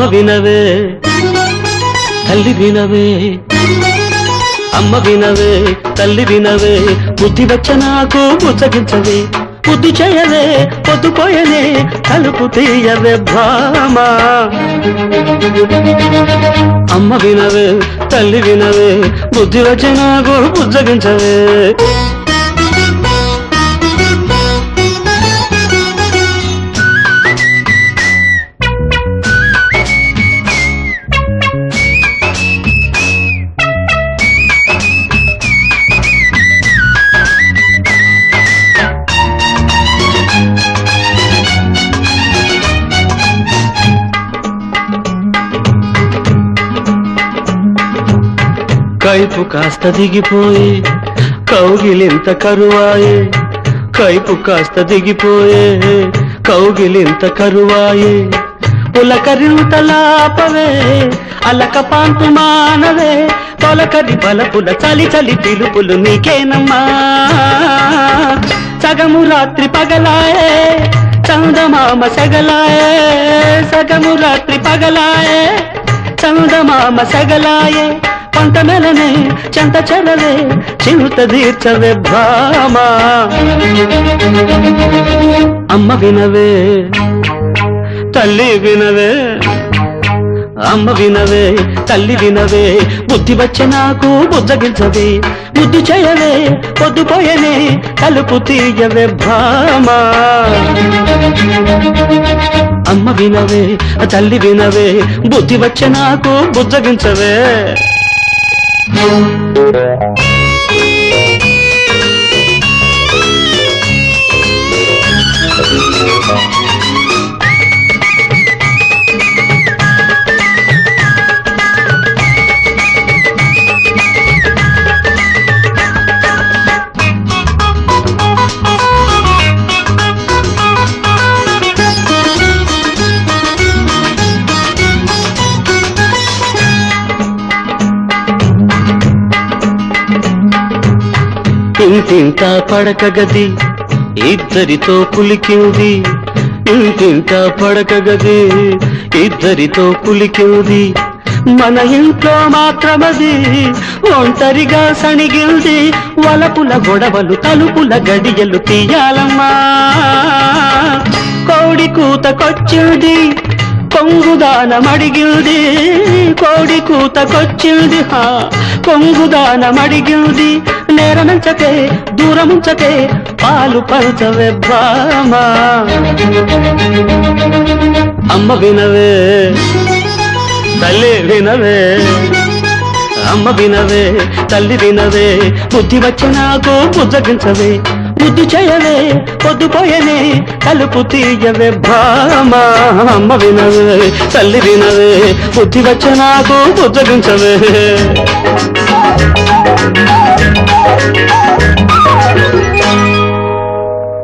అమ్మ వినవే తల్లి వినవే అమ్మ వినవే తల్లి వినవే బుద్ధి వచ్చ నాకు బుజ్జగించవే బుద్ధి చేయవే పొద్దుపోయనే తలుపు తీయవే భామా అమ్మ వినవే తల్లి వినవే బుద్ధి వచ్చ నాకు బుజ్జగించవే కైపు కాస్త దిగిపోయే కౌగిలింత కరువాయే కైపు కాస్త దిగిపోయే కౌగిలింత కరువాయే పులకరింతలాపవే అలక పాంతు మానవే తొలకరి బలపుల చలి చలి పిలుపులు నీకేనమ్మా సగము రాత్రి పగలాయే చందమామ సగలాయే సగము రాత్రి పగలాయే చందమామ సగలాయే పంట మెలనే చెంత చెలవే చిరుత తీర్చవే భామా అమ్మ వినవే తల్లి వినవే అమ్మ వినవే తల్లి వినవే బుద్ధి వచ్చే నాకు బుజ్జగించవే బుద్ధి చేయవే పొద్దుపోయనే తలుపు తీయవే భామా అమ్మ వినవే తల్లి వినవే బుద్ధి వచ్చే నాకు బుజ్జగించవే ఇంటింటా పడక గది ఇద్దరితో పులికింది ఇంటింటా పడక గది ఇద్దరితో పులికింది మన ఇంట్లో మాత్రమది ఒంటరిగా సణిగిల్ది వలపుల గొడవలు తలుపుల గడియలు తీయాలమ్మా కోడి కూతకొచ్చింది కొంగుదానమడిగిల్ది కోడి కూతకొచ్చింది కొంగుదానమడిగిల్ది నేరమంచకే దూరముంచకే పాలు పంచవే భామా అమ్మ వినవే తల్లి వినవే అమ్మ వినవే తల్లి వినవే బుద్ధి వచ్చే నాకు బుజ్జగించవే బుద్ధి చేయవే పొద్దుపోయనే తలుపు తీయవే భామా అమ్మ వినవే తల్లి వినవే బుద్ధి వచ్చే నాకు బుజ్జగించవే